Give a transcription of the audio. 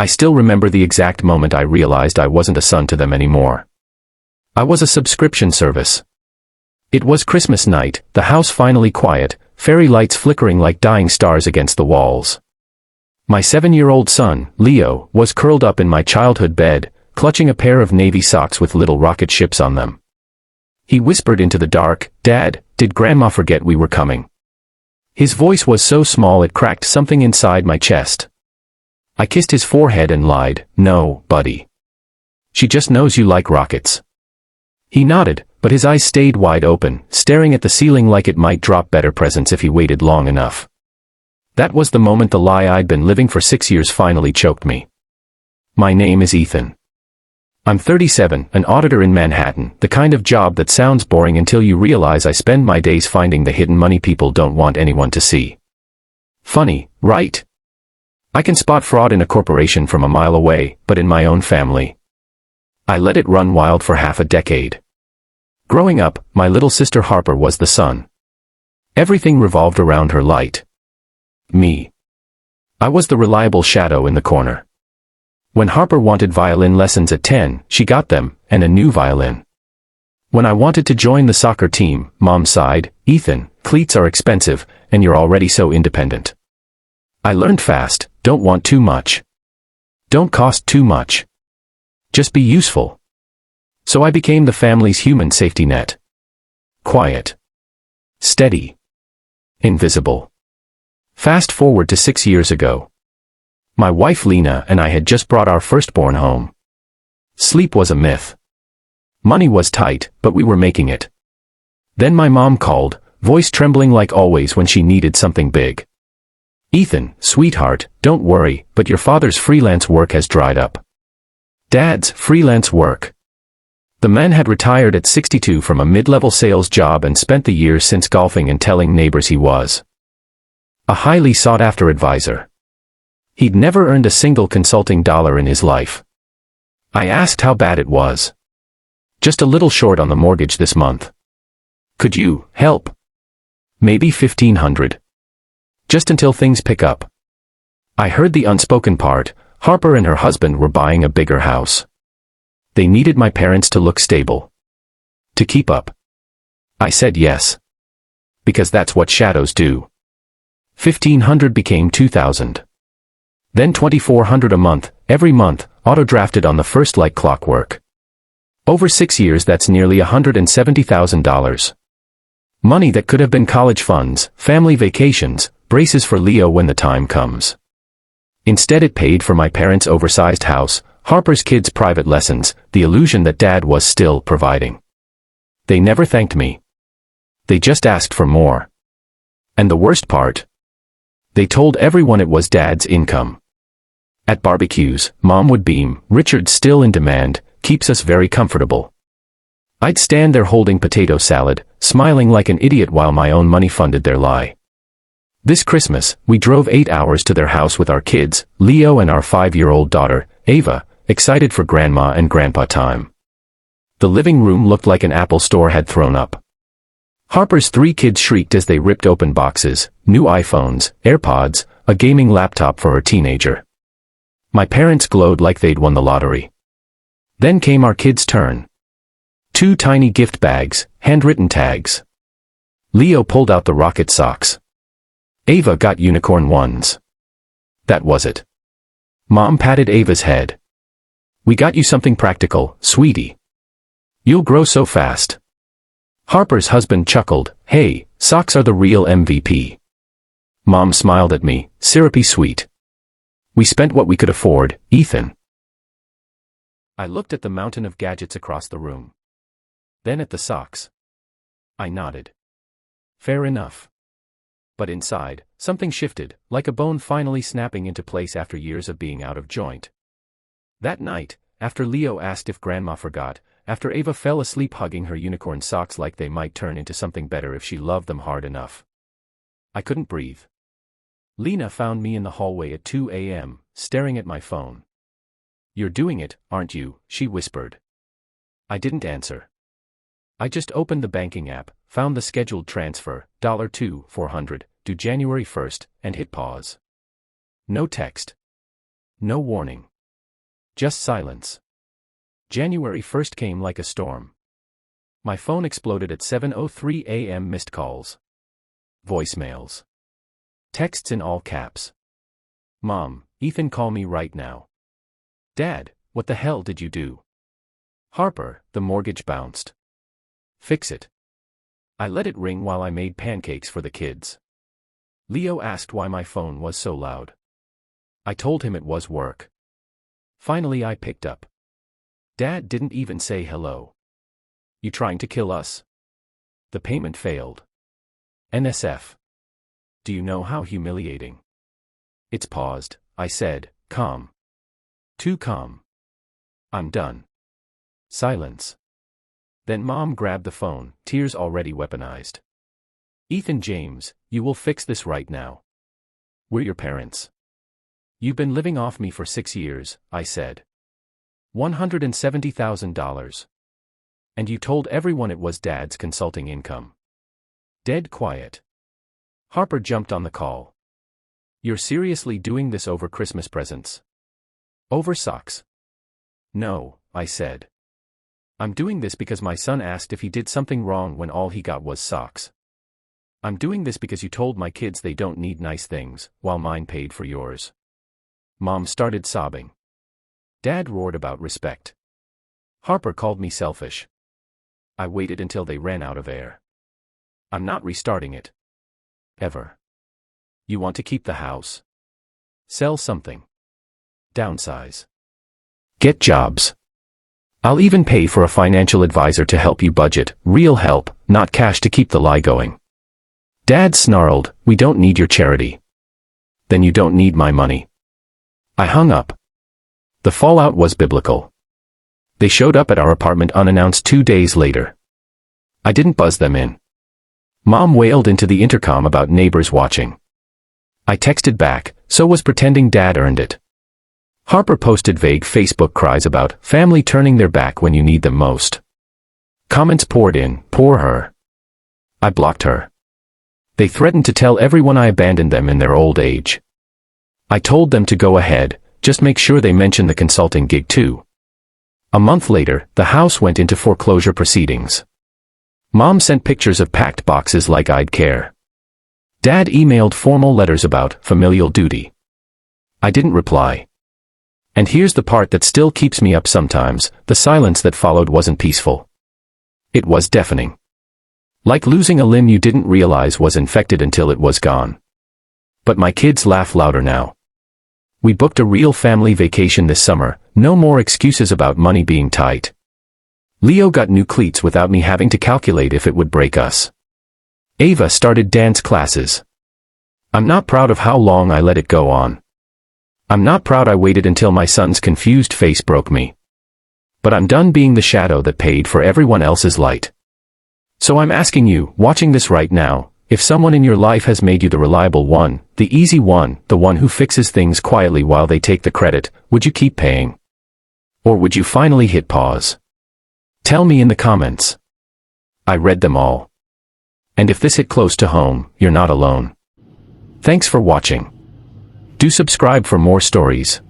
I still remember the exact moment I realized I wasn't a son to them anymore. I was a subscription service. It was Christmas night, the house finally quiet, fairy lights flickering like dying stars against the walls. My 7-year-old son, Leo, was curled up in my childhood bed, clutching a pair of navy socks with little rocket ships on them. He whispered into the dark, "Dad, did Grandma forget we were coming?" His voice was so small it cracked something inside my chest. I kissed his forehead and lied, "No, buddy. She just knows you like rockets." He nodded, but his eyes stayed wide open, staring at the ceiling like it might drop better presents if he waited long enough. That was the moment the lie I'd been living for 6 years finally choked me. My name is Ethan. I'm 37, an auditor in Manhattan, the kind of job that sounds boring until you realize I spend my days finding the hidden money people don't want anyone to see. Funny, right? I can spot fraud in a corporation from a mile away, but in my own family, I let it run wild for half a decade. Growing up, my little sister Harper was the sun. Everything revolved around her light. Me. I was the reliable shadow in the corner. When Harper wanted violin lessons at 10, she got them, and a new violin. When I wanted to join the soccer team, Mom sighed, "Ethan, cleats are expensive, and you're already so independent." I learned fast, don't want too much. Don't cost too much. Just be useful. So I became the family's human safety net. Quiet. Steady. Invisible. Fast forward to 6 years ago. My wife Lena and I had just brought our firstborn home. Sleep was a myth. Money was tight, but we were making it. Then my mom called, voice trembling like always when she needed something big. "Ethan, sweetheart, don't worry, but your father's freelance work has dried up." Dad's freelance work. The man had retired at 62 from a mid-level sales job and spent the years since golfing and telling neighbors he was a highly sought-after advisor. He'd never earned a single consulting dollar in his life. I asked how bad it was. "Just a little short on the mortgage this month. Could you help? Maybe $1,500. Just until things pick up." I heard the unspoken part. Harper and her husband were buying a bigger house. They needed my parents to look stable. To keep up. I said yes. Because that's what shadows do. $1,500 became $2,000. Then $2,400 a month, every month, auto-drafted on the first like clockwork. Over 6 years that's nearly $170,000. Money that could have been college funds, family vacations, braces for Leo when the time comes. Instead it paid for my parents' oversized house, Harper's kids' private lessons, the illusion that Dad was still providing. They never thanked me. They just asked for more. And the worst part? They told everyone it was Dad's income. At barbecues, Mom would beam, "Richard's still in demand, keeps us very comfortable." I'd stand there holding potato salad, smiling like an idiot while my own money funded their lie. This Christmas, we drove 8 hours to their house with our kids, Leo and our 5-year-old daughter, Ava, excited for Grandma and Grandpa time. The living room looked like an Apple store had thrown up. Harper's 3 kids shrieked as they ripped open boxes, new iPhones, AirPods, a gaming laptop for her teenager. My parents glowed like they'd won the lottery. Then came our kids' turn. 2 tiny gift bags, handwritten tags. Leo pulled out the rocket socks. Ava got unicorn ones. That was it. Mom patted Ava's head. "We got you something practical, sweetie. You'll grow so fast." Harper's husband chuckled, "Hey, socks are the real MVP." Mom smiled at me, syrupy sweet. "We spent what we could afford, Ethan." I looked at the mountain of gadgets across the room. Then at the socks. I nodded. Fair enough. But inside, something shifted, like a bone finally snapping into place after years of being out of joint. That night, after Leo asked if Grandma forgot, after Ava fell asleep hugging her unicorn socks like they might turn into something better if she loved them hard enough, I couldn't breathe. Lena found me in the hallway at 2 a.m., staring at my phone. "You're doing it, aren't you?" she whispered. I didn't answer. I just opened the banking app, found the scheduled transfer, $2,400, due January 1st, and hit pause. No text. No warning. Just silence. January 1st came like a storm. My phone exploded at 7:03 a.m. Missed calls. Voicemails. Texts in all caps. Mom, Ethan, call me right now. Dad, what the hell did you do? Harper, the mortgage bounced. Fix it. I let it ring while I made pancakes for the kids. Leo asked why my phone was so loud. I told him it was work. Finally I picked up. Dad didn't even say hello. You trying to kill us? The payment failed. NSF. Do you know how humiliating? It's paused, I said, calm. Too calm. I'm done. Silence. Then Mom grabbed the phone, tears already weaponized. Ethan James, you will fix this right now. We're your parents. You've been living off me for 6 years, I said. $170,000. And you told everyone it was Dad's consulting income. Dead quiet. Harper jumped on the call. You're seriously doing this over Christmas presents? Over socks? No, I said. I'm doing this because my son asked if he did something wrong when all he got was socks. I'm doing this because you told my kids they don't need nice things, while mine paid for yours. Mom started sobbing. Dad roared about respect. Harper called me selfish. I waited until they ran out of air. I'm not restarting it. Ever. You want to keep the house? Sell something. Downsize. Get jobs. I'll even pay for a financial advisor to help you budget, real help, not cash to keep the lie going. Dad snarled, we don't need your charity. Then you don't need my money. I hung up. The fallout was biblical. They showed up at our apartment unannounced 2 days later. I didn't buzz them in. Mom wailed into the intercom about neighbors watching. I texted back, so was pretending Dad earned it. Harper posted vague Facebook cries about family turning their back when you need them most. Comments poured in, poor her. I blocked her. They threatened to tell everyone I abandoned them in their old age. I told them to go ahead, just make sure they mention the consulting gig too. A month later, the house went into foreclosure proceedings. Mom sent pictures of packed boxes like I'd care. Dad emailed formal letters about familial duty. I didn't reply. And here's the part that still keeps me up sometimes, the silence that followed wasn't peaceful. It was deafening. Like losing a limb you didn't realize was infected until it was gone. But my kids laugh louder now. We booked a real family vacation this summer, no more excuses about money being tight. Leo got new cleats without me having to calculate if it would break us. Ava started dance classes. I'm not proud of how long I let it go on. I'm not proud I waited until my son's confused face broke me. But I'm done being the shadow that paid for everyone else's light. So I'm asking you, watching this right now, if someone in your life has made you the reliable one, the easy one, the one who fixes things quietly while they take the credit, would you keep paying? Or would you finally hit pause? Tell me in the comments. I read them all. And if this hit close to home, you're not alone. Thanks for watching. Do subscribe for more stories.